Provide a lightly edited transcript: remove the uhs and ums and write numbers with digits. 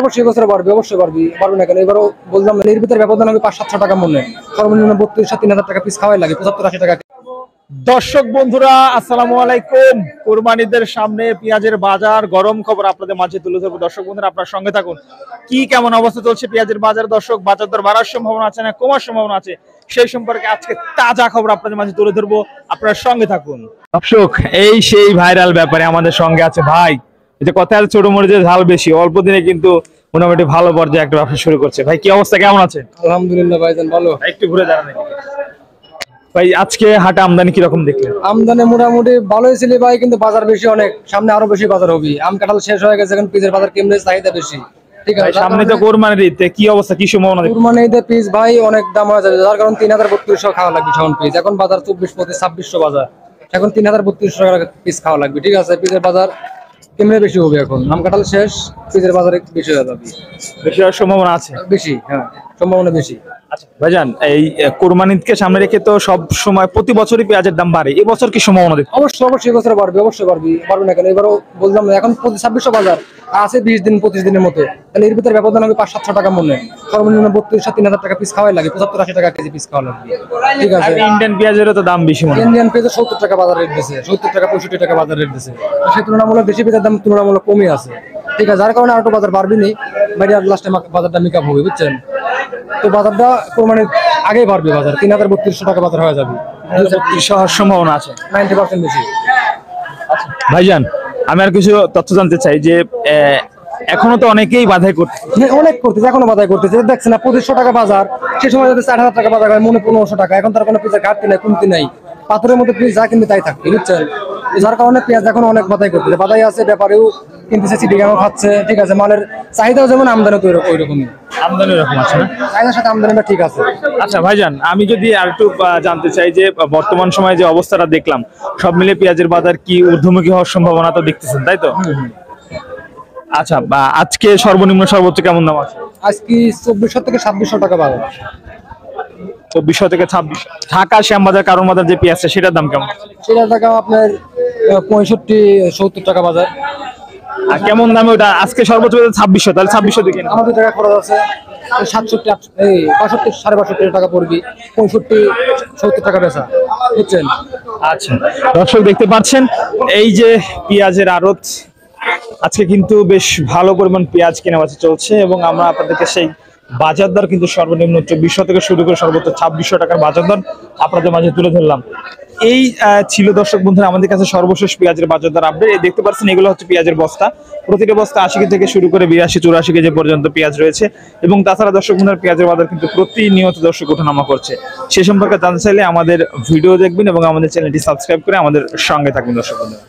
অবশ্যই বছরে পারবে, অবশ্যই পারবে না কেন? এবারও বললাম এর ভিতরে ব্যবধান হবে 500-700 টাকা মনে, সর্বনিম্ন 32-3000 টাকা পিস খাওয়াই লাগে, 75-80 টাকা। দর্শক বন্ধুরা আসসালামু আলাইকুম। কুরবানিদের সামনে পেঁয়াজের বাজার গরম খবর আপনাদের মাঝে তুলে ধরবো। দর্শক বন্ধুরা আপনার সঙ্গে থাকুন। কি কেমন অবস্থা চলছে পেঁয়াজের বাজার, দর্শক বাজার দর বাড়ার সম্ভাবনা আছে না কমার সম্ভাবনা আছে, সেই সম্পর্কে আজকে তাজা খবর আপনাদের মাঝে তুলে ধরবো, আপনার সঙ্গে থাকুন। দর্শক এই সেই ভাইরাল ব্যাপারে আমাদের সঙ্গে আছে ভাই, এই যে কথা ছোট মরিচের ঝাল বেশি, অল্প দিনে কিন্তু মোটামুটি ভালো পর্যায়ে একটা ব্যবসা শুরু করছে। ভাই কি অবস্থা, কেমন আছে? আলহামদুলিল্লাহ ভাইজান ভালো। একটু ঘুরে দাঁড়ান ভাই, আজকে হাটে আমদানি কিরকম দেখলেন? আমদানি মোটামুটি ভালোই ছিল ভাই, কিন্তু বাজার বেশি অনেক, সামনে আরো বেশি বাজার হবে। আম কাঁঠাল শেষ হয়ে গেছে, এখন পিসের বাজার কেমনে, চাহিদা বেশি। ঠিক আছে, সামনে তো কোরবানির ঈদ, কি অবস্থা, কি সম্ভাবনা? কোরবানির ঈদে পিস ভাই অনেক দাম হয়ে যাবে, যার কারণে 3000-3200 খাওয়া লাগবে এখন পিস। এখন বাজার 24-25-2600 বাজার, এখন 3000-3200 টাকা পিস খাওয়া লাগবে। ঠিক আছে, পিসের বাজার কেমনে বেশি হবে, এখন আম কাঁঠাল শেষ, পিসের বাজারে বেশি হয়ে যাবে, বেশি হওয়ার সম্ভাবনা আছে, বেশি, হ্যাঁ সম্ভাবনা বেশি। আচ্ছা ভাইজান, এই কোরবানিকে সামনে রেখে তো সব সময় প্রতি বছরই পেঁয়াজের দাম বাড়ে, এই বছর কি সম্ভাবনা দেখছেন? অবশ্যই বছরে বাড়বে, অবশ্যই পারবে না কেন? এবারও বললাম এখন 2600 বাজার আছে, 20-25 দিনের মতো, তাহলে এর ভিতরে ব্যবধান হবে 500-700 টাকা মনে, সর্বনিম্ন 32-3000 টাকা পিস খাওয়াই লাগে, 75-80 টাকা কেজি পিস খাওয়া লাগবে। ঠিক আছে, ইন্ডিয়ান পেঁয়াজেরও তো দাম বেশি, ইন্ডিয়ান পেঁয়াজের 70 টাকা বাজার রেট দিছে, 70 টাকা 65 টাকা বাজার রেট দিছে, সেই তুলনামূলক দেশি পেঁয়াজের দাম তুলনামূলক কমই আছে। ঠিক আছে, যার কারণে আরো বাজার বাড়বে নি, বাইরে লাস্টে বাজারটা মেকআপ হবে, বুঝছেন? তো বাজারটা কোরবানির আগেই বাড়বে, বাজার 3000-3200 টাকা বাজার হয়ে যাবে, হওয়ার সম্ভাবনা আছে 90% বেশি। ভাইজান, আমি আর কিছু তথ্য জানতে চাই যে এখনো তো অনেকেই বাধাই করছে, অনেক করতেছে, এখনো বাজার করতেছে, দেখছেন না 2500 টাকা বাজার, সে সময় যাতে 4000 টাকা বাজার হয়, মনে 1500 টাকা। এখন তার কোনো পিঁয়াজের ঘাটতি নাই, কমতি নাই, পাথরের মধ্যে পিঁয়াজ যা কিনবে তাই থাকবে, বুঝছেন? যার কারণে পেঁয়াজ এখন অনেক বাধাই করতেছে, বাধাই আছে, ব্যাপারেও কিনতেছে, চিটিগাংও খাচ্ছে। ঠিক আছে, মালের চাহিদাও যেমন, আমদানি তো ওই রকমই, আমদানি রকম আছে না? চাহিদার সাথে আমদানিটা ঠিক আছে। আচ্ছা ভাইজান, আমি যদি আর একটু জানতে চাই যে বর্তমান সময়ে যে অবস্থাটা দেখলাম, সব মিলে পেঁয়াজের বাজার কি ঊর্ধ্বমুখী হওয়ার সম্ভাবনা তো দেখতেছেন, তাই তো? আচ্ছা, আজকে সর্বনিম্ন সর্বোচ্চ কেমন দাম আছে? আজকে 2400 থেকে 2600 টাকা বাজার। 2400 থেকে 2600। ঢাকা শ্যামবাজার কারণ বাজার যে পেঁয়াজটা, সেটার দাম কেমন? সেটার টাকা আপনার 65-70 টাকা বাজার। আর কেমন দামে ওটা আজকে সর্বোচ্চ 2600, তাহলে 2600 দিকে আমাদের টাকা খরচ আছে 67-65 টাকা পড়বি, 65-70 টাকা বেচা, বুঝছেন? আচ্ছা দর্শক, দেখতে পাচ্ছেন এই যে পেঁয়াজের আড়ত, আজকে কিন্তু বেশ ভালো পরিমাণ পেঁয়াজ কেনাবেচা চলছে, এবং আমরা আপনাদেরকে সেই বাজার দর কিন্তু সর্বনিম্ন 2400 থেকে শুরু করে সর্বোচ্চ 2600 টাকার বাজার দর আপনাদের মাঝে তুলে ধরলাম। এই ছিল দর্শক বন্ধুরা আমাদের কাছে সর্বশেষ পেঁয়াজের বাজার দর আপডেট। দেখতে পাচ্ছেন এগুলো হচ্ছে পেঁয়াজের বস্তা, প্রতিটা বস্তা 80 কেজি থেকে শুরু করে 82-84 কেজি পর্যন্ত পেঁয়াজ রয়েছে, এবং তাছাড়া দর্শক বন্ধুরা পেঁয়াজের বাজার কিন্তু প্রতিনিয়ত দর্শক ওঠানামা করছে। সে সম্পর্কে জানতে চাইলে আমাদের ভিডিও দেখবেন এবং আমাদের চ্যানেলটি সাবস্ক্রাইব করে আমাদের সঙ্গে থাকবেন দর্শক বন্ধুরা।